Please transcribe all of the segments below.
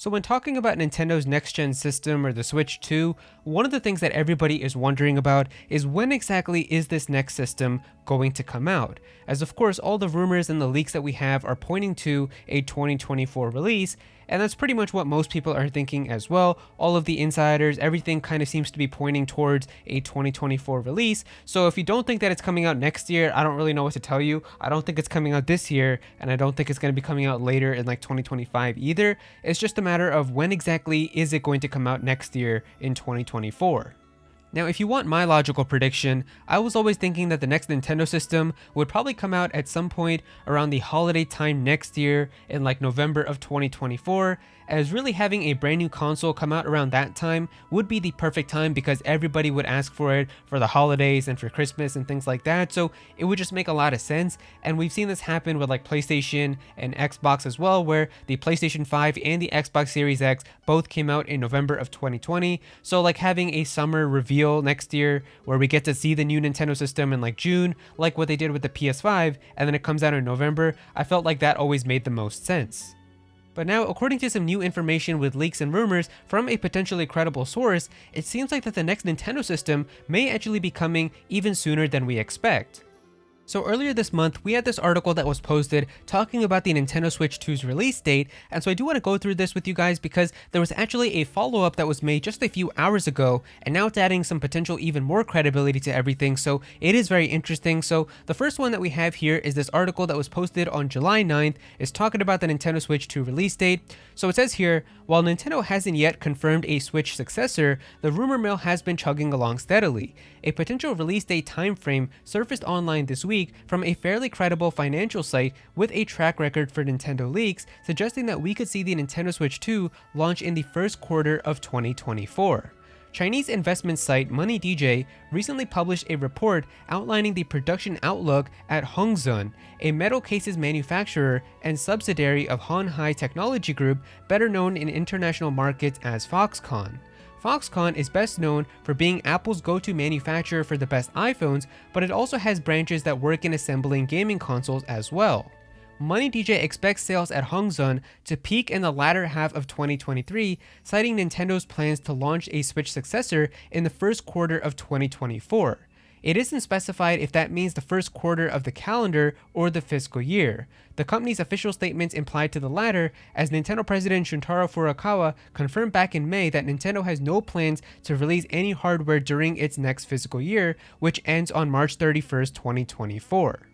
So when talking about Nintendo's next-gen system or the Switch 2, one of the things that everybody is wondering about is when exactly is this next system going to come out? As of course all the rumors and the leaks that we have are pointing to a 2024 release, and that's pretty much what most people are thinking as well. All of the insiders, everything kind of seems to be pointing towards a 2024 release. So if you don't think that it's coming out next year, I don't really know what to tell you. I don't think it's coming out this year, and I don't think it's going to be coming out later in like 2025 either. It's just a matter of when exactly is it going to come out next year in 2024. Now, if you want my logical prediction, I was always thinking that the next Nintendo system would probably come out at some point around the holiday time next year in like November of 2024, as really having a brand new console come out around that time would be the perfect time because everybody would ask for it for the holidays and for Christmas and things like that, so it would just make a lot of sense. And we've seen this happen with like PlayStation and Xbox as well, where the PlayStation 5 and the Xbox Series X both came out in November of 2020, so like having a summer reveal next year where we get to see the new Nintendo system in like June, like what they did with the PS5, and then it comes out in November, I felt like that always made the most sense. But now, according to some new information with leaks and rumors from a potentially credible source, it seems like that the next Nintendo system may actually be coming even sooner than we expect. So earlier this month, we had this article that was posted talking about the Nintendo Switch 2's release date, and so I do want to go through this with you guys because there was actually a follow-up that was made just a few hours ago, and now it's adding some potential even more credibility to everything, so it is very interesting. So the first one that we have here is this article that was posted on July 9th, is talking about the Nintendo Switch 2 release date. So it says here, while Nintendo hasn't yet confirmed a Switch successor, the rumor mill has been chugging along steadily. A potential release date timeframe surfaced online this week from a fairly credible financial site with a track record for Nintendo leaks, suggesting that we could see the Nintendo Switch 2 launch in the first quarter of 2024. Chinese investment site MoneyDJ recently published a report outlining the production outlook at Hongzhen, a metal cases manufacturer and subsidiary of Hon Hai Technology Group, better known in international markets as Foxconn. Foxconn is best known for being Apple's go-to manufacturer for the best iPhones, but it also has branches that work in assembling gaming consoles as well. MoneyDJ expects sales at Hongzhen to peak in the latter half of 2023, citing Nintendo's plans to launch a Switch successor in the first quarter of 2024. It isn't specified if that means the first quarter of the calendar or the fiscal year. The company's official statements imply to the latter, as Nintendo President Shuntaro Furukawa confirmed back in May that Nintendo has no plans to release any hardware during its next fiscal year, which ends on March 31st, 2024.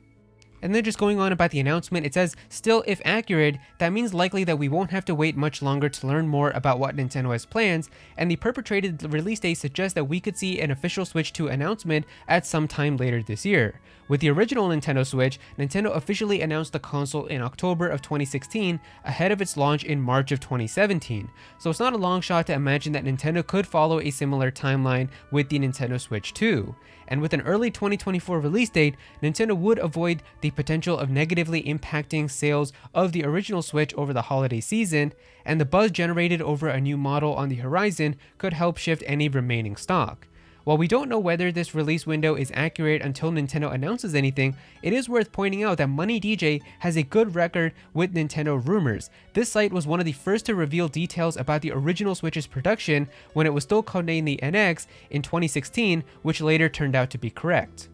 And then just going on about the announcement, it says, still, if accurate, that means likely that we won't have to wait much longer to learn more about what Nintendo has plans, and the perpetrated release date suggests that we could see an official Switch 2 announcement at some time later this year. With the original Nintendo Switch, Nintendo officially announced the console in October of 2016, ahead of its launch in March of 2017, so it's not a long shot to imagine that Nintendo could follow a similar timeline with the Nintendo Switch 2. And with an early 2024 release date, Nintendo would avoid the potential of negatively impacting sales of the original Switch over the holiday season, and the buzz generated over a new model on the horizon could help shift any remaining stock. While we don't know whether this release window is accurate until Nintendo announces anything, it is worth pointing out that MoneyDJ has a good record with Nintendo rumors. This site was one of the first to reveal details about the original Switch's production when it was still codenamed the NX in 2016, which later turned out to be correct.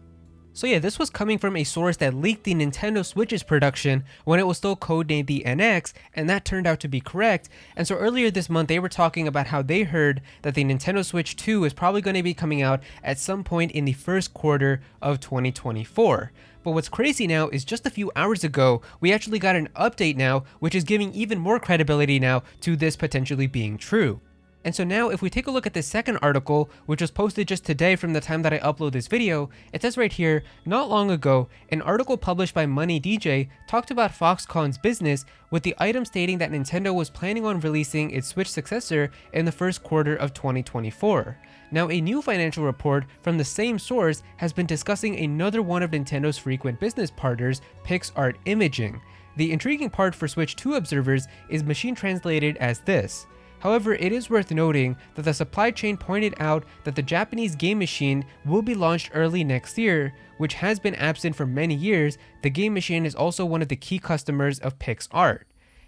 So yeah, this was coming from a source that leaked the Nintendo Switch's production when it was still codenamed the NX, and that turned out to be correct. And so earlier this month, they were talking about how they heard that the Nintendo Switch 2 is probably going to be coming out at some point in the first quarter of 2024. But what's crazy now is just a few hours ago, we actually got an update now, which is giving even more credibility now to this potentially being true. And so now if we take a look at this second article, which was posted just today from the time that I upload this video, it says right here, not long ago, an article published by MoneyDJ talked about Foxconn's business, with the item stating that Nintendo was planning on releasing its Switch successor in the first quarter of 2024. Now, a new financial report from the same source has been discussing another one of Nintendo's frequent business partners, PixArt Imaging. The intriguing part for Switch 2 observers is machine translated as this. However, it is worth noting that the supply chain pointed out that the Japanese game machine will be launched early next year, which has been absent for many years. The game machine is also one of the key customers of PixArt.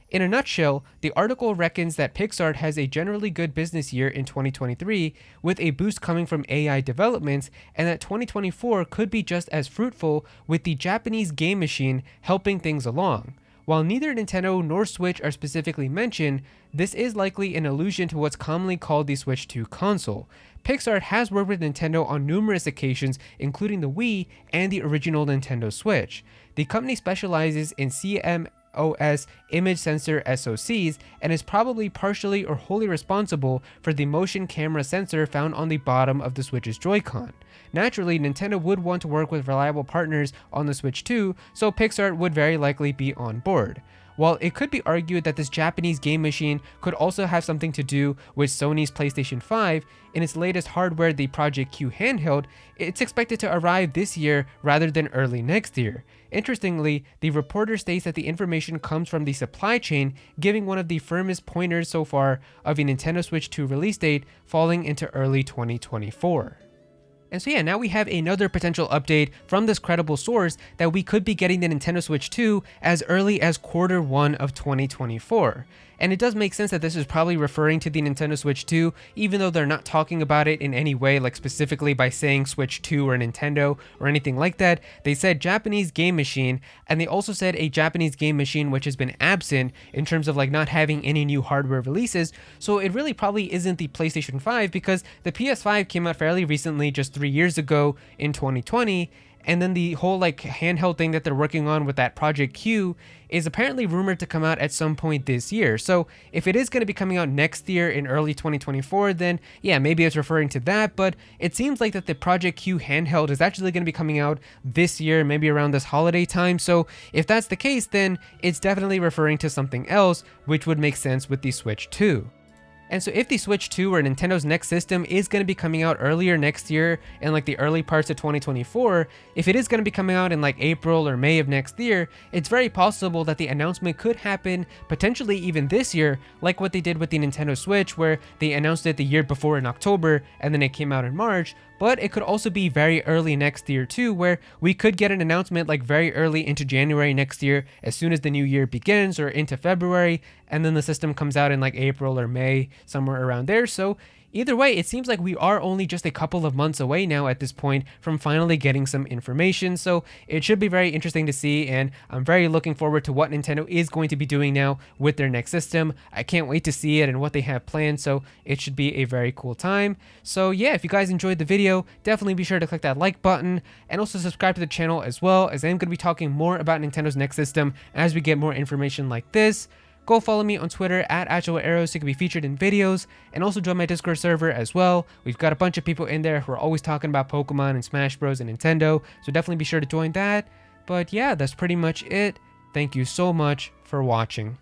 In a nutshell, the article reckons that PixArt has a generally good business year in 2023, with a boost coming from AI developments, and that 2024 could be just as fruitful with the Japanese game machine helping things along. While neither Nintendo nor Switch are specifically mentioned, this is likely an allusion to what's commonly called the Switch 2 console. PixArt has worked with Nintendo on numerous occasions, including the Wii and the original Nintendo Switch. The company specializes in CMOS image sensor SoCs and is probably partially or wholly responsible for the motion camera sensor found on the bottom of the Switch's Joy-Con. Naturally, Nintendo would want to work with reliable partners on the Switch 2, so PixArt would very likely be on board. While it could be argued that this Japanese game machine could also have something to do with Sony's PlayStation 5, in its latest hardware, the Project Q handheld, it's expected to arrive this year rather than early next year. Interestingly, the reporter states that the information comes from the supply chain, giving one of the firmest pointers so far of a Nintendo Switch 2 release date falling into early 2024. And so yeah, now we have another potential update from this credible source that we could be getting the Nintendo Switch 2 as early as Q1 of 2024. And it does make sense that this is probably referring to the Nintendo Switch 2, even though they're not talking about it in any way, like specifically by saying Switch 2 or Nintendo or anything like that. They said Japanese game machine, and they also said a Japanese game machine which has been absent in terms of like not having any new hardware releases. So it really probably isn't the PlayStation 5, because the PS5 came out fairly recently, just 3 years ago in 2020. And then the whole like handheld thing that they're working on with that Project Q is apparently rumored to come out at some point this year. So if it is going to be coming out next year in early 2024, then yeah, maybe it's referring to that. But it seems like that the Project Q handheld is actually going to be coming out this year, maybe around this holiday time. So if that's the case, then it's definitely referring to something else, which would make sense with the Switch 2. And so if the Switch 2 or Nintendo's next system is going to be coming out earlier next year in like the early parts of 2024, if it is going to be coming out in like April or May of next year, it's very possible that the announcement could happen potentially even this year, like what they did with the Nintendo Switch, where they announced it the year before in October and then it came out in March. But it could also be very early next year too, where we could get an announcement like very early into January next year, as soon as the new year begins, or into February, and then the system comes out in like April or May, somewhere around there. So either way, it seems like we are only just a couple of months away now at this point from finally getting some information. So it should be very interesting to see, and I'm very looking forward to what Nintendo is going to be doing now with their next system. I can't wait to see it and what they have planned, so it should be a very cool time. So yeah, if you guys enjoyed the video, definitely be sure to click that like button and also subscribe to the channel, as well as I'm going to be talking more about Nintendo's next system as we get more information like this. Go follow me on Twitter at Aero so you can be featured in videos, and also join my Discord server as well. We've got a bunch of people in there who are always talking about Pokemon and Smash Bros and Nintendo, so definitely be sure to join that. But yeah, that's pretty much it. Thank you so much for watching.